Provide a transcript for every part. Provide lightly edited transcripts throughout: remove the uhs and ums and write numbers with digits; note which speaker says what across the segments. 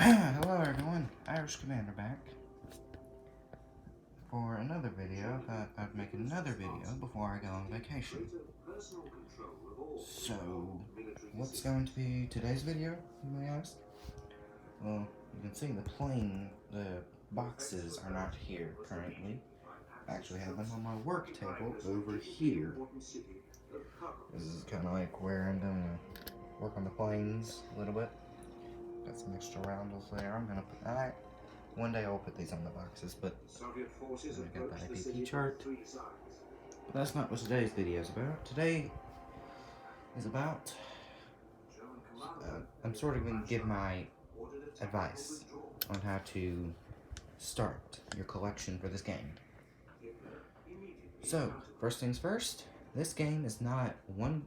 Speaker 1: Hello everyone, Irish Commander back for another video. I thought I'd make another video before I go on vacation. So, what's going to be today's video, you may ask? Well, you can see the boxes are not here currently. I actually have them on my work table over here. This is kind of like where I'm going to work on the planes a little bit. Got some extra roundels there. I'm gonna put that. One day I'll put these on the boxes, but I got that IPP chart. But that's not what today's video is about. Today is about I'm sort of gonna give my advice on how to start your collection for this game. So, first things first, this game is not one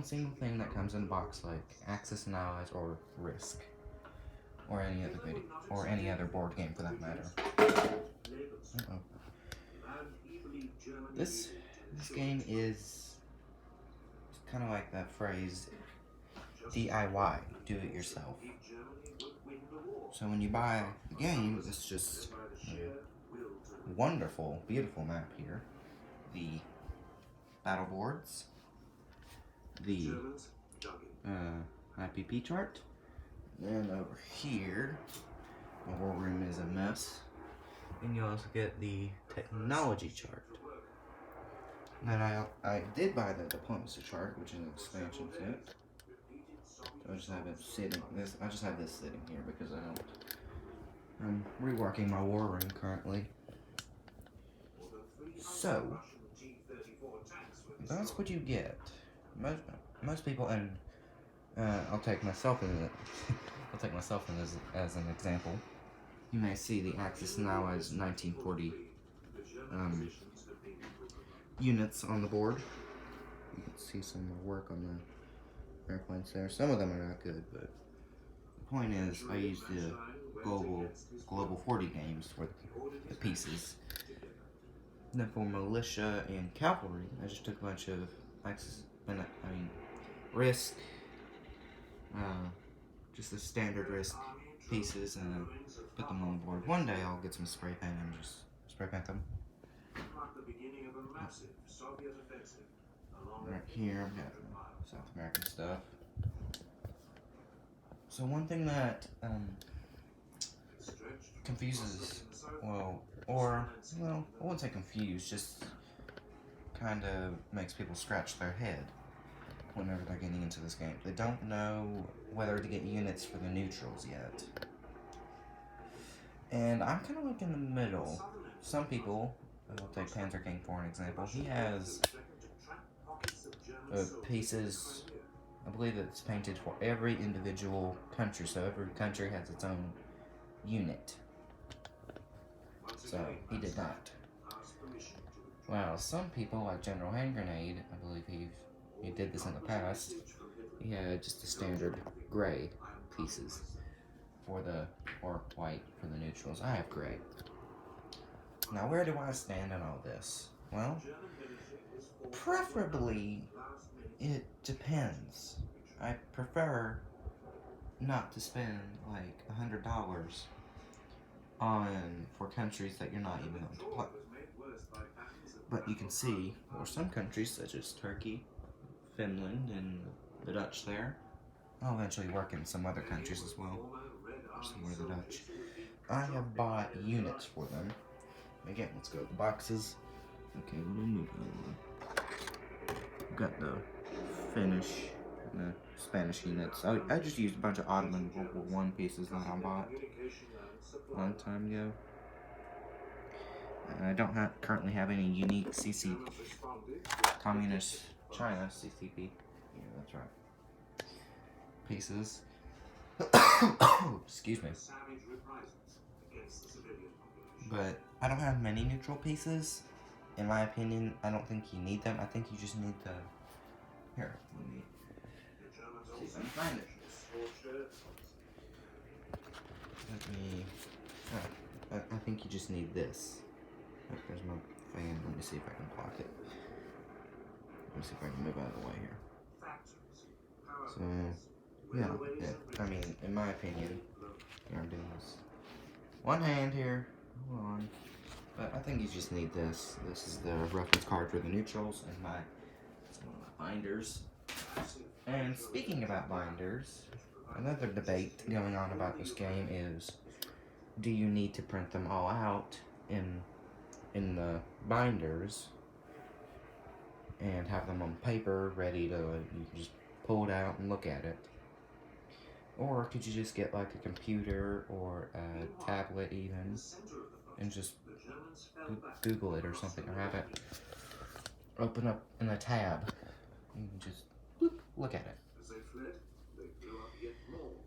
Speaker 1: single thing that comes in a box like Axis and Allies or Risk, or any other board game for that matter. This game is kind of like that phrase, DIY, do it yourself. So when you buy the game, it's just a wonderful, beautiful map here. The battle boards, the IPP chart, and over here, the war room is a mess, and you also get the technology chart. And I did buy the diplomacy chart, which is an expansion set. So I just have it sitting. I just have this sitting here because I'm reworking my war room currently. So that's what you get. Most people, and I'll take myself as an example. You may see the Axis and Allies 1940 units on the board. You can see some work on the airplanes there. Some of them are not good, but the point is, I use the Global 40 games for the pieces. And then for militia and cavalry, I just took a bunch of Risk, just the standard Risk pieces, and put them on the board. One day I'll get some spray paint and just spray paint them. Right here, I've got South American stuff. So one thing that confuses, I wouldn't say confused, just kind of makes people scratch their head whenever they're getting into this game. They don't know whether to get units for the neutrals yet. And I'm kind of like in the middle. Some people, I'll take Panzer King for an example, he has pieces, I believe it's painted for every individual country, so every country has its own unit. So, he did that. Well, some people, like General Hand Grenade, I believe he did this in the past, he had just the standard gray pieces or white for the neutrals. I have gray. Now, where do I stand in all this? Well, preferably, it depends. I prefer not to spend like $100 for countries that you're not even going to play. But you can see, for some countries such as Turkey, Finland, and the Dutch there, I'll eventually work in some other countries as well. Somewhere the Dutch. I have bought units for them. Again, let's go to the boxes. Okay, we've got the Finnish and the Spanish units. I just used a bunch of Ottoman World War I pieces that I bought a long time ago. And I don't currently have any unique Communist China CCP. Yeah, that's right. Pieces. Excuse me. But I don't have many neutral pieces. In my opinion, I don't think you need them. I think you just need the... Here, let me see if I can find it. I think you just need this. Oh, there's my fan. Let me see if I can block it. Let me see if I can move out of the way here. So, yeah, I mean, in my opinion, I'm doing this one hand here. Hold on. But I think you just need this. This is the reference card for the neutrals and some of my binders. And speaking about binders, another debate going on about this game is, do you need to print them all out in the binders and have them on paper ready to, you can just pull it out and look at it? Or could you just get like a computer or a tablet even and just Google it or something, or have it open up in a tab and just look at it?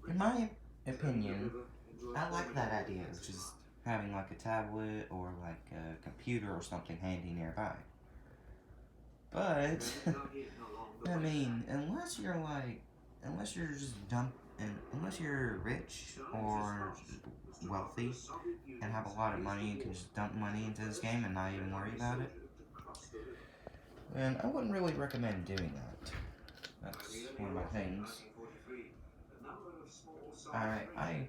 Speaker 1: In my opinion, I like that idea of just having like a tablet or like a computer or something handy nearby. But I mean, unless you're just dumb, and unless you're rich or wealthy and have a lot of money and can just dump money into this game and not even worry about it, then I wouldn't really recommend doing that. That's one of my things. I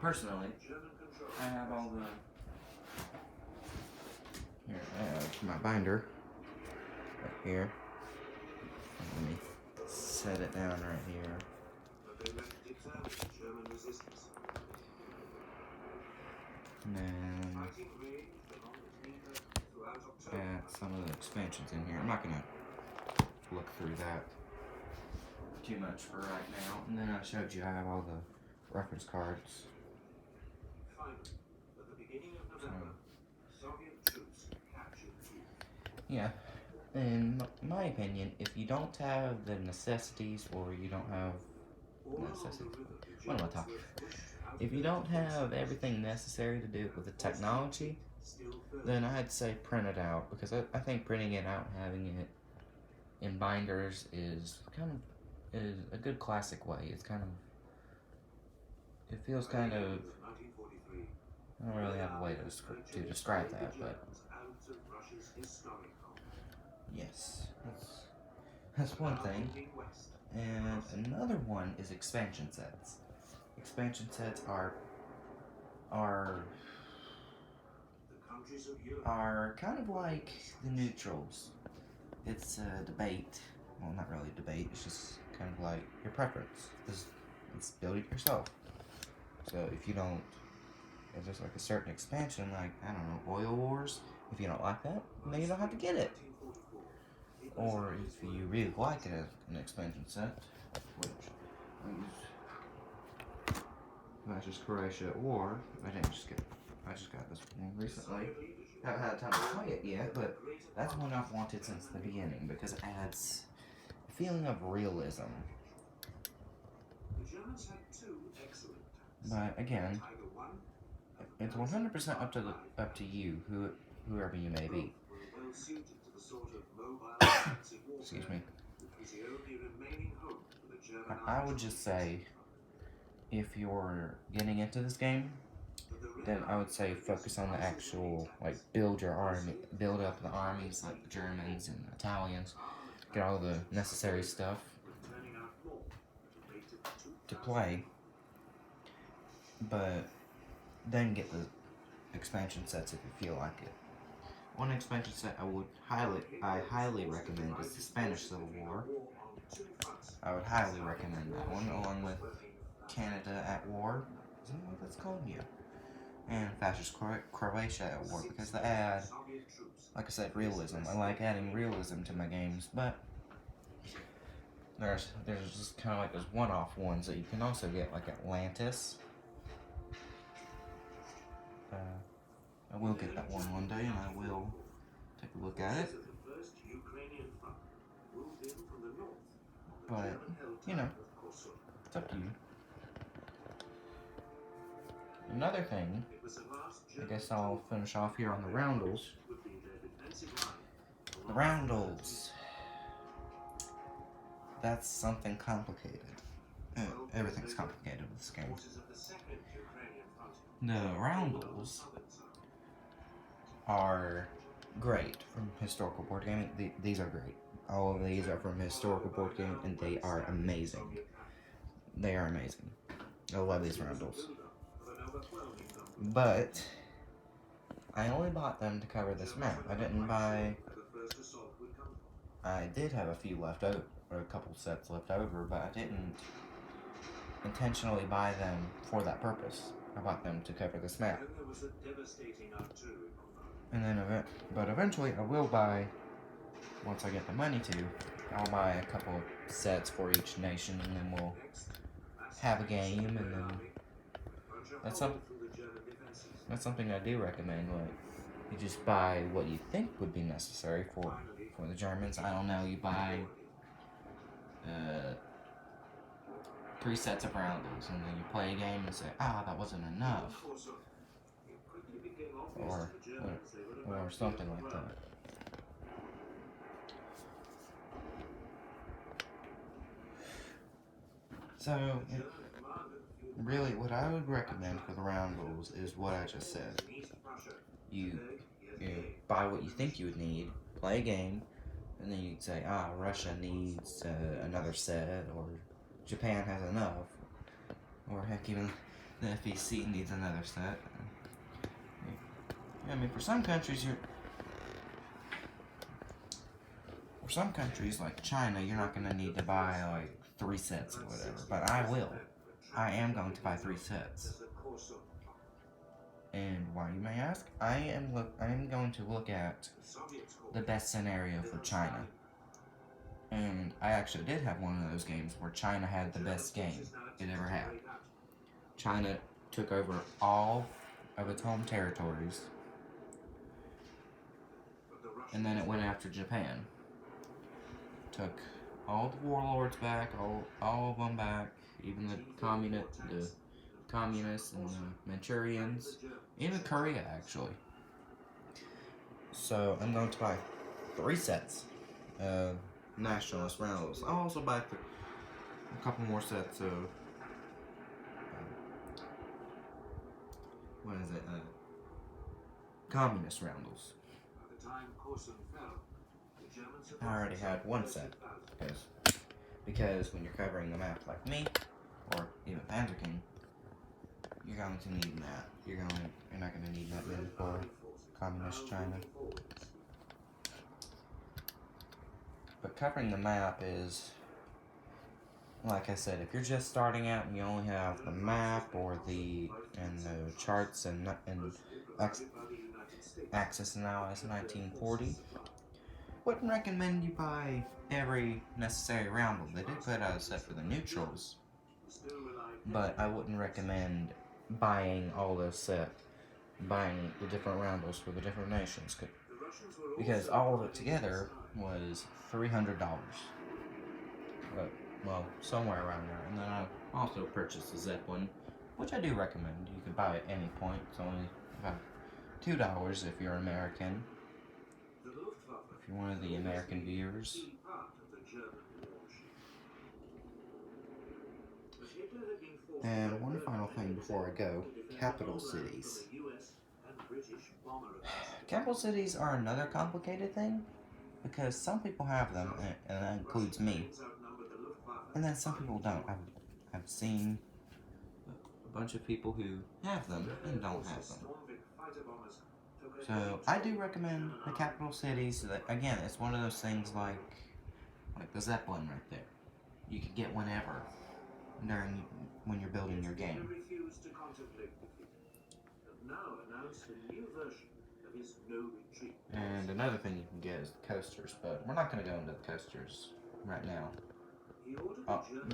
Speaker 1: personally, I have all the, here, I have my binder right here. Let me set it down right here. And then add some of the expansions in here. I'm not gonna look through that too much for right now. And then I showed you I have all the reference cards. Yeah, in my opinion, if you don't have the necessities, or you don't have necessities, what am I talking about? If you don't have everything necessary to do it with the technology, then I'd say print it out, because I think printing it out and having it in binders is a good classic way. It's kind of, it feels kind of, I don't really have a way to describe that, but yes, that's one thing. And another one is expansion sets. Expansion sets are kind of like the neutrals. It's a debate. Well, not really a debate. It's just kind of like your preference. It's build it yourself. So if there's like a certain expansion, like, I don't know, Oil Wars. If you don't like that, then you don't have to get it. Or if you really like an expansion set, which Fascist Croatia, or I just got this one recently. Haven't had time to play it yet, but that's one I've wanted since the beginning because it adds a feeling of realism. But again, it's 100% up to you, whoever you may be. Excuse me. I would just say, if you're getting into this game, then I would say focus on the actual, like, build your army, build up the armies like the Germans and the Italians, get all the necessary stuff to play, but then get the expansion sets if you feel like it. One expansion set I highly recommend is the Spanish Civil War. I would highly recommend that one, along with Canada at War. Is that what that's called? Yeah. And Fascist Croatia at War, because they add, like I said, realism. I like adding realism to my games, but there's just kind of like those one-off ones that you can also get, like Atlantis. I will get that one day, and I will take a look at it. But, you know, it's up to you. Another thing, I guess I'll finish off here on the roundels. The roundels. That's something complicated. Everything's complicated with this game. The roundels are great from historical board gaming. These are great. All of these are from historical board gaming, and they are amazing. They are amazing. I love these roundels. But I only bought them to cover this map. I didn't buy... I did have a few left over, or a couple sets left over, but I didn't intentionally buy them for that purpose. I bought them to cover this map. And then, but eventually I will buy, once I get the money to, I'll buy a couple sets for each nation, and then we'll have a game, and then that's something I do recommend. Like, you just buy what you think would be necessary for the Germans. I don't know, you buy 3 sets of roundels, and then you play a game and say, that wasn't enough, or something like that. So, really, what I would recommend for the roundels is what I just said. You buy what you think you would need, play a game, and then you'd say, Russia needs another set, or Japan has enough, or heck, even the FEC needs another set. I mean, for some countries like China, you're not going to need to buy like 3 sets or whatever, but I will. I am going to buy 3 sets. And why, you may ask? I am going to look at the best scenario for China. And I actually did have one of those games where China had the best game it ever had. China took over all of its home territories, and then it went after Japan. Took all the warlords back, all of them back, even the communists and the Manchurians, even Korea, actually. So I'm going to buy 3 sets of nationalist roundels. I'll also buy a couple more sets of communist roundels. I already had 1 set because when you're covering the map like me, or even Panzer King, you're going to need that. You're not going to need that many for communist China. But covering the map is, like I said, if you're just starting out and you only have the map or the charts and Axis and Allies 1940, wouldn't recommend you buy every necessary roundel. They did put out a set for the neutrals, but I wouldn't recommend buying all those sets, buying the different roundels for the different nations, because all of it together was $300. Well, somewhere around there. And then I also purchased a Zeppelin, which I do recommend. You can buy at any point. It's only about $2 if you're American. If you're one of the American viewers. And one final thing before I go, capital cities. Capital cities are another complicated thing, because some people have them, and that includes me. And then some people don't. I've seen a bunch of people who have them and don't have them. So I do recommend the capital cities. That, again, it's one of those things like the Zeppelin right there. You can get whenever when you're building your game. And another thing you can get is the coasters, but we're not going to go into the coasters right now.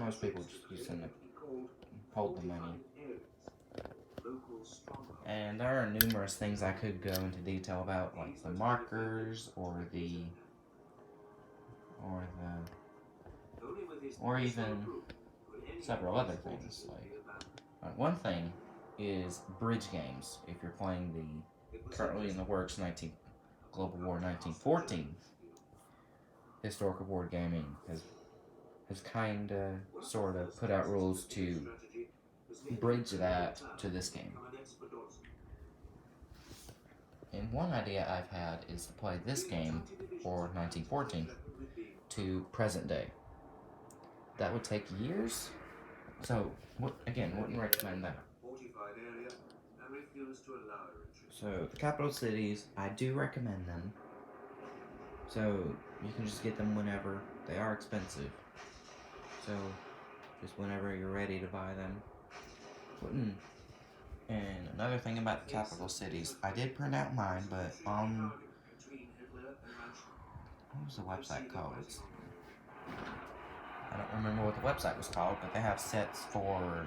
Speaker 1: Most people just use them to hold the money. And there are numerous things I could go into detail about, like the markers, or even several other things. Like one thing is bridge games. If you're playing the currently in the works Global War 1914, Historical Board Gaming has kinda, sorta put out rules to bridge that to this game. And one idea I've had is to play this game, for 1914, to present day. That would take years, so, again, wouldn't recommend that. So, the capital cities, I do recommend them. So, you can just get them whenever. They are expensive. So, just whenever you're ready to buy them. And another thing about the capital cities, I did print out mine, but what was the website called? I don't remember what the website was called, but they have sets for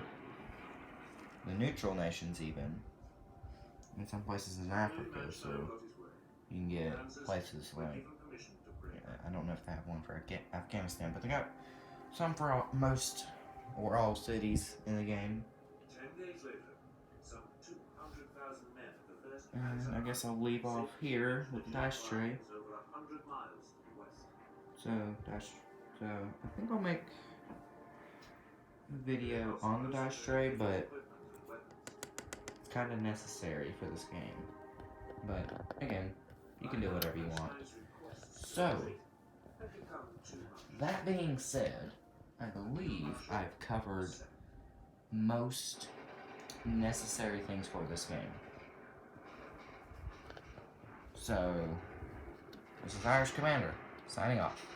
Speaker 1: the neutral nations even. In some places in Africa, so you can get places like, I don't know if they have one for Afghanistan, but they got some for most or all cities in the game. And I guess I'll leave off here with the dice tray. So I think I'll make a video on the dice tray, but it's kind of necessary for this game. But again, you can do whatever you want. So, that being said, I believe I've covered most necessary things for this game. So, this is Irish Commander, signing off.